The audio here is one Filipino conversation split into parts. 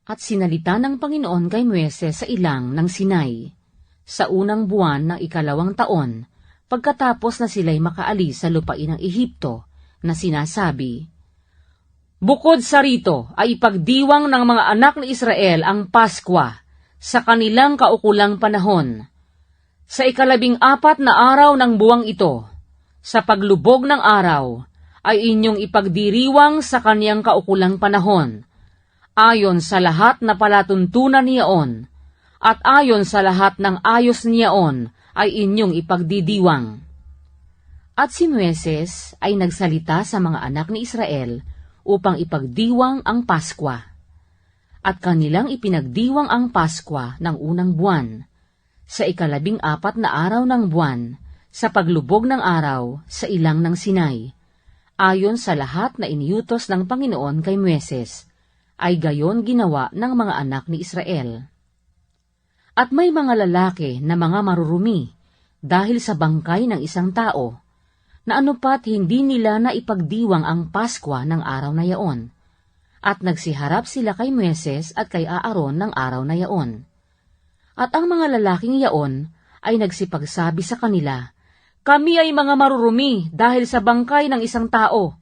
At sinalita ng Panginoon kay Moises sa ilang ng Sinai, sa unang buwan ng 2 taon, pagkatapos na sila'y makaalis sa lupain ng Ehipto, na sinasabi, "Bukod sa rito ay ipagdiwang ng mga anak ni Israel ang Paskwa sa kanilang kaukulang panahon. Sa 14 na araw ng buwang ito, sa paglubog ng araw, ay inyong ipagdiriwang sa kaniyang kaukulang panahon, ayon sa lahat na palatuntunan niyaon, at ayon sa lahat ng ayos niyaon ay inyong ipagdidiwang." At si Moises ay nagsalita sa mga anak ni Israel upang ipagdiwang ang Paskwa. At kanilang ipinagdiwang ang Paskwa ng unang buwan, sa 14 na araw ng buwan, sa paglubog ng araw sa ilang ng Sinai, ayon sa lahat na iniutos ng Panginoon kay Moises, ay gayon ginawa ng mga anak ni Israel. At may mga lalaki na mga marurumi dahil sa bangkay ng isang tao, na anupat hindi nila na ipagdiwang ang Paskwa ng araw na yaon, at nagsiharap sila kay Moises at kay Aaron ng araw na yaon. At ang mga lalaking yaon ay nagsipagsabi sa kanila, "Kami ay mga marurumi dahil sa bangkay ng isang tao.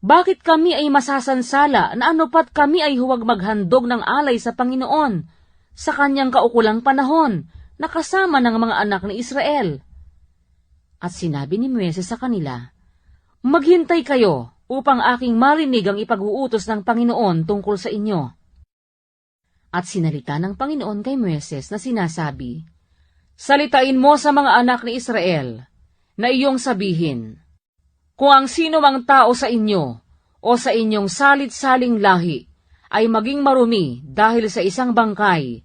Bakit kami ay masasansala na anupat kami ay huwag maghandog ng alay sa Panginoon sa kanyang kaukulang panahon na kasama ng mga anak ni Israel?" At sinabi ni Moises sa kanila, "Maghintay kayo upang aking marinig ang ipag-uutos ng Panginoon tungkol sa inyo." At sinalita ng Panginoon kay Moises na sinasabi, "Salitain mo sa mga anak ni Israel na iyong sabihin, kung ang sino mang tao sa inyo o sa inyong salit-saling lahi ay maging marumi dahil sa isang bangkay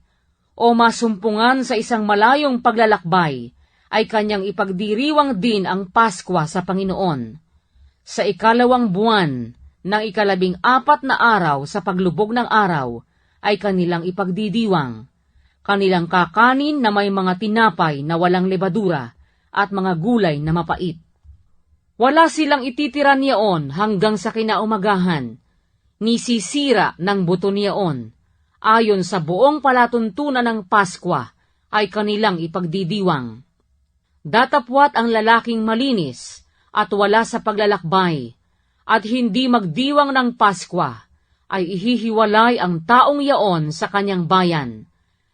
o masumpungan sa isang malayong paglalakbay, ay kanyang ipagdiriwang din ang Paskwa sa Panginoon. Sa 2 buwan ng 14 na araw sa paglubog ng araw, ay kanilang ipagdidiwang. Kanilang kakanin na may mga tinapay na walang lebadura at mga gulay na mapait. Wala silang ititira niyaon hanggang sa kinaumagahan, ni sisira ng buto niyaon. Ayon sa buong palatuntunan ng Paskwa, ay kanilang ipagdidiwang. Datapwat ang lalaking malinis at wala sa paglalakbay, at hindi magdiwang ng Paskwa, ay ihihiwalay ang taong yaon sa kanyang bayan,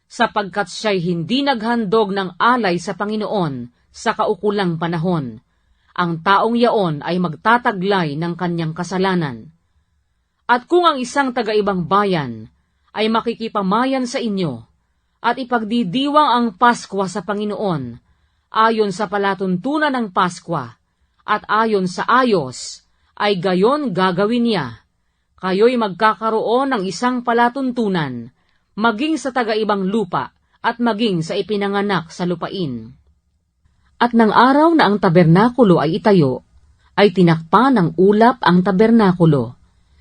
sapagkat siya'y hindi naghandog ng alay sa Panginoon sa kaukulang panahon. Ang taong yaon ay magtataglay ng kanyang kasalanan. At kung ang isang taga-ibang bayan ay makikipamayan sa inyo, at ipagdidiwang ang Paskwa sa Panginoon, ayon sa palatuntunan ng Paskwa, at ayon sa ayos, ay gayon gagawin niya. Kayo'y magkakaroon ng isang palatuntunan, maging sa taga-ibang lupa, at maging sa ipinanganak sa lupain. At ng araw na ang tabernakulo ay itayo, ay tinakpa ng ulap ang tabernakulo,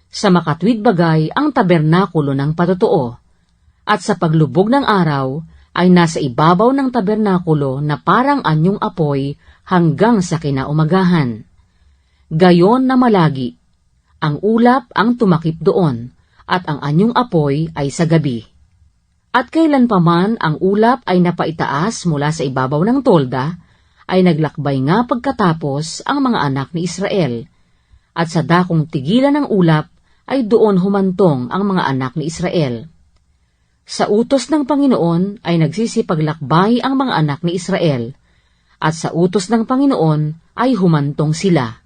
sa makatwid bagay ang tabernakulo ng patotoo. At sa paglubog ng araw, ay nasa ibabaw ng tabernakulo na parang anyong apoy hanggang sa kinaumagahan. Gayon na malagi, ang ulap ang tumakip doon, at ang anyong apoy ay sa gabi. At kailan pa man ang ulap ay napaitaas mula sa ibabaw ng tolda, ay naglakbay nga pagkatapos ang mga anak ni Israel, at sa dakong tigilan ng ulap ay doon humantong ang mga anak ni Israel. Sa utos ng Panginoon ay nagsisipaglakbay ang mga anak ni Israel, at sa utos ng Panginoon ay humantong sila.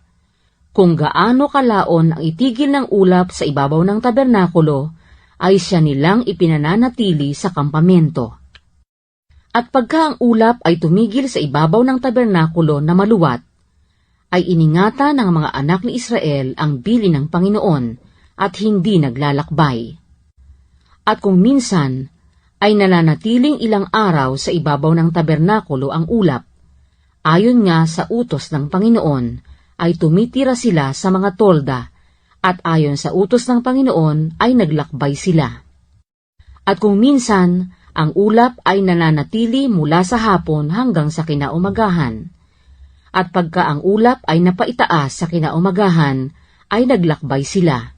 Kung gaano kalaon ang itigil ng ulap sa ibabaw ng tabernakulo, ay siya nilang ipinananatili sa kampamento. At pagka ang ulap ay tumigil sa ibabaw ng tabernakulo na maluwat, ay iningatan ng mga anak ni Israel ang bili ng Panginoon at hindi naglalakbay. At kung minsan ay nananatiling ilang araw sa ibabaw ng tabernakulo ang ulap, ayon nga sa utos ng Panginoon, ay tumitira sila sa mga tolda, at ayon sa utos ng Panginoon ay naglakbay sila. At kung minsan, ang ulap ay nananatili mula sa hapon hanggang sa kinaumagahan. At pagka ang ulap ay napaitaas sa kinaumagahan, ay naglakbay sila,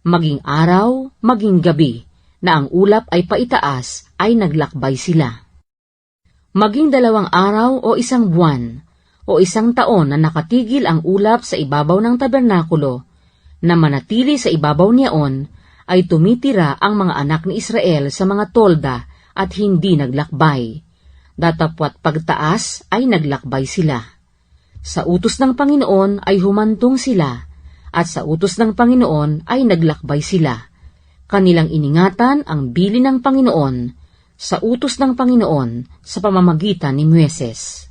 maging araw, maging gabi, na ang ulap ay paitaas, ay naglakbay sila. Maging 2 araw o 1 buwan, o 1 taon na nakatigil ang ulap sa ibabaw ng tabernakulo, na manatili sa ibabaw niyaon, ay tumitira ang mga anak ni Israel sa mga tolda at hindi naglakbay. Datapwat pagtaas ay naglakbay sila. Sa utos ng Panginoon ay humantong sila, at sa utos ng Panginoon ay naglakbay sila. Kanilang iningatan ang bili ng Panginoon, sa utos ng Panginoon sa pamamagitan ni Moises.